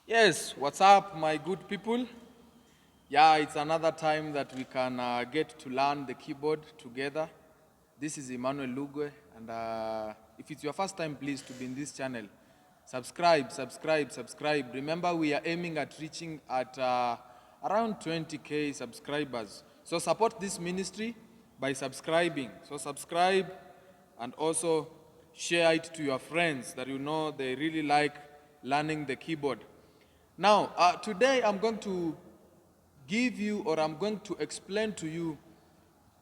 Yes, what's up, my good people? Yeah, it's another time that we can get to learn the keyboard together. This is Emmanuel Lugwe, and if it's your first time, please, to be in this channel, subscribe. Remember, we are aiming at reaching at around 20K subscribers. So support this ministry by subscribing. So subscribe and also share it to your friends that you know they really like learning the keyboard. Now, today I'm going to give you, or I'm going to explain to you,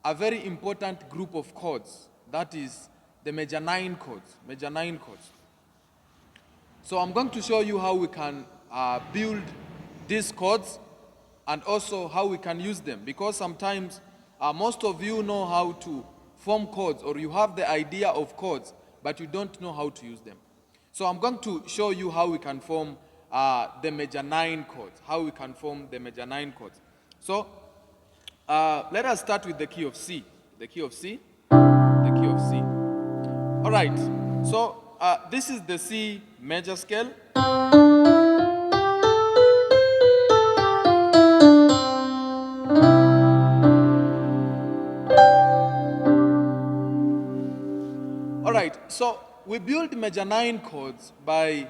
a very important group of chords. That is the major 9 chords. Major 9 chords. So I'm going to show you how we can build these chords and also how we can use them. Because sometimes most of you know how to form chords, or you have the idea of chords, but you don't know how to use them. So I'm going to show you how we can form the major 9 chords. How we can form the major 9 chords. So let us start with the key of C. The key of C. The key of C. All right. So this is the C major scale. All right. So we build major 9 chords by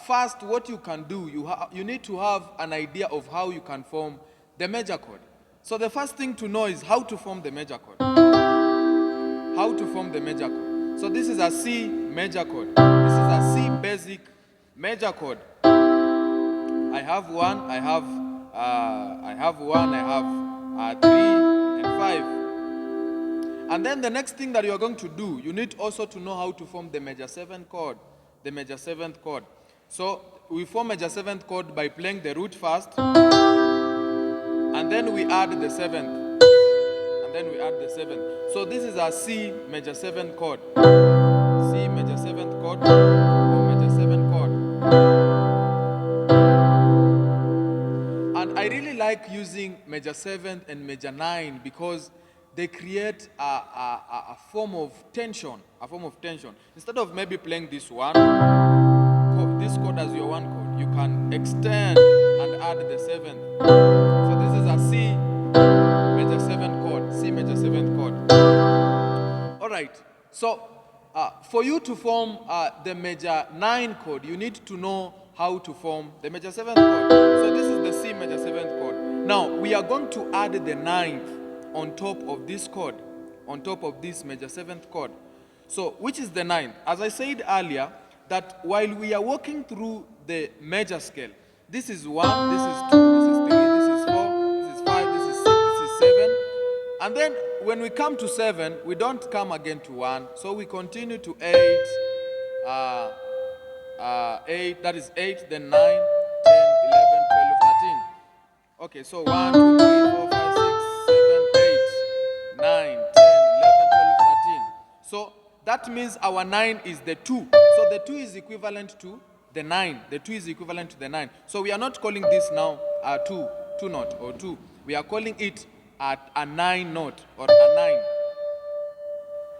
first, what you can do, you need to have an idea of how you can form the major chord. So the first thing to know is how to form the major chord. How to form the major chord. So this is a C major chord. This is a C basic major chord. I have 1, I have 3 and 5. And then the next thing that you are going to do, you need also to know how to form the major 7th chord. The major 7th chord. So we form major 7th chord by playing the root first, and then we add the 7th. So this is a C major 7th chord. C major 7th chord, or major 7th chord. And I really like using major 7th and major 9 because they create a form of tension. Instead of maybe playing this chord as your 1 chord, you can extend and add the 7th. So this is a C major 7th chord. C major 7th chord. All right. So for you to form the major 9 chord, you need to know how to form the major 7th chord. So this is the C major 7th chord. Now we are going to add the 9th on top of this chord, on top of this major 7th chord. So which is the 9th? As I said earlier, that while we are working through the major scale, this is 1, this is 2, this is 3, this is 4, this is 5, this is 6, this is 7. And then when we come to 7, we don't come again to 1. So we continue to 8, 8, that is 8, then 9, 10, 11, 12, 13. Okay, so 1, 2, 3, 4, 5, 6, 7, 8, 9, 10, 11, 12, 13. So that means our 9 is the 2. So the 2 is equivalent to the 9. The 2 is equivalent to the 9. So we are not calling this now a 2 note or 2. We are calling it a 9 note or a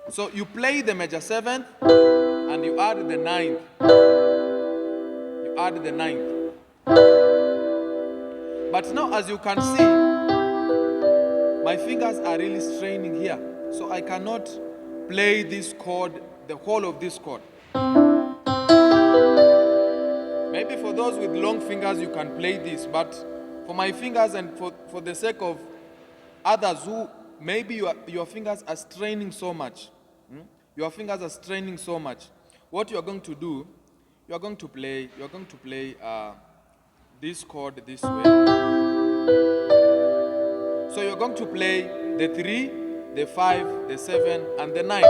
9. So you play the major 7th and you add the 9th. You add the 9th. But now, as you can see, my fingers are really straining here. So I cannot play this chord, the whole of this chord. Maybe for those with long fingers, you can play this. But for my fingers and for the sake of others who maybe your fingers are straining so much, your fingers are straining so much, what you are going to do, you are going to play this chord this way. So you're going to play the 3, the 5, the 7, and the 9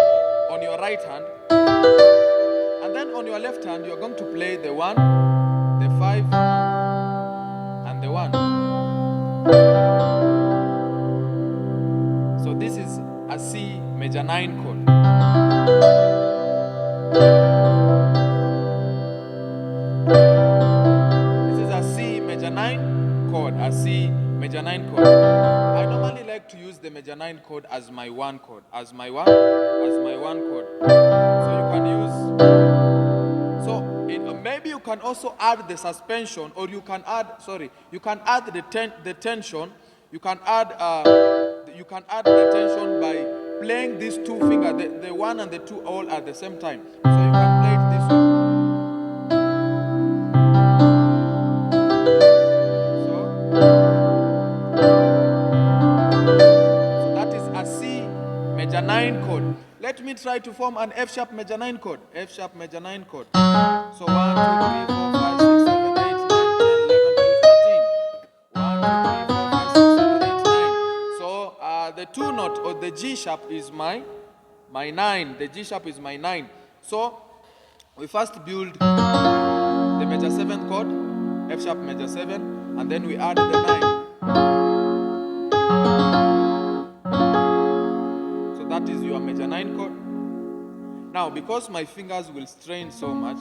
on your right hand. And then on your left hand, you're going to play the 1, the 5, and the 1. So this is a C major 9 chord. This is a C major 9 chord, a C major 9 chord. I normally like to use the major 9 chord as my 1 chord, as my 1 chord. So you can use, so maybe you can also add the suspension, or you can add, you can add the tension. You can add the tension by playing these two fingers, the one and the two all at the same time. So you can play it this way. So that is a C major 9 chord. Let me try to form an F sharp major 9 chord. F sharp major 9 chord. So 1, 2, 3, 4, 5, 6, 7, 8, 9, 10, 11, 12, 13. 1, 2, 3, 4, 5, 6, 7, 8, 9. So the 2 note, or the G sharp, is my 9. The G sharp is my 9. So we first build the major 7 chord, F sharp major 7, and then we add the 9. So that is your major 9 chord. Now, because my fingers will strain so much,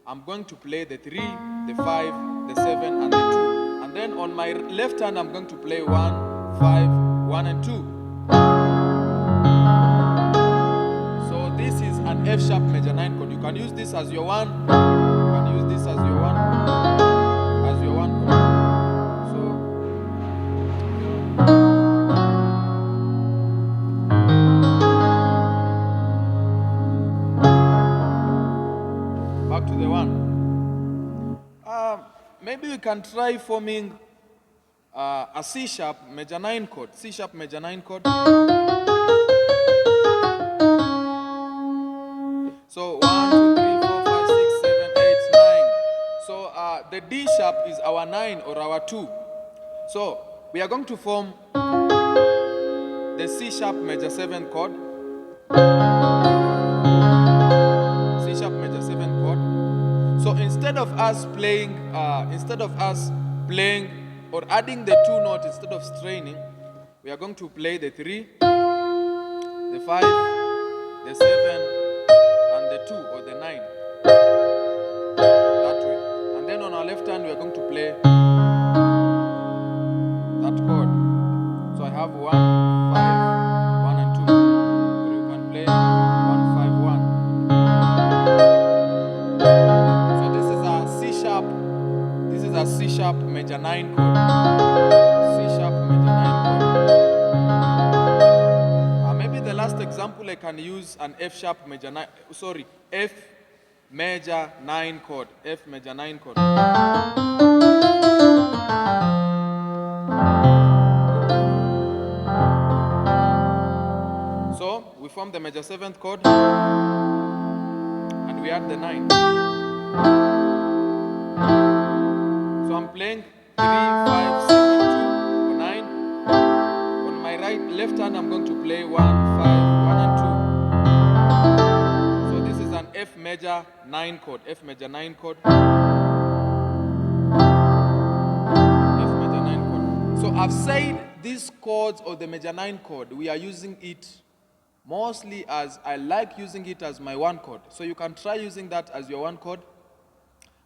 I'm going to play the 3, the 5, the 7, and the 2. And then on my left hand, I'm going to play 1, 5, 1, and 2. So this is an F sharp major 9 chord. You can use this as your 1. You can use this as your 1. As your 1 chord. Back to the 1. Maybe we can try forming a C sharp major 9 chord. C sharp major 9 chord. So 1, 2, 3, 4, 5, 6, 7, 8, 9. So the D sharp is our 9 or our 2. So we are going to form the C sharp major 7 chord. C sharp major 7 chord. So instead of us playing or adding the 2 notes, instead of straining, we are going to play the 3, the 5, the 7, and the 2 or the 9. That way. And then on our left hand, we are going to play that chord. So I have 1, 5, 1, and 2. Or you can play 1, 5, 1. So this is a C sharp. This is a C sharp major 9 chord. C sharp major 9 chord. Maybe the last example I can use an F sharp major 9. F major 9 chord. F major 9 chord. So we form the major 7th chord and we add the 9. So I'm playing 3, 5, 7, 2, 9. On my left hand, I'm going to play 1, 5, 1, and 2. So this is an F major 9 chord. F major 9 chord. F major 9 chord. So I've said these chords, or the major 9 chord, we are using it mostly as, I like using it as my 1 chord. So you can try using that as your 1 chord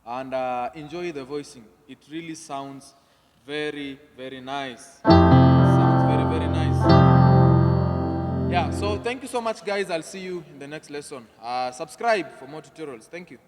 and enjoy the voicing. It really sounds very, very nice. Sounds very, very nice. Yeah, so thank you so much, guys. I'll see you in the next lesson. Subscribe for more tutorials. Thank you.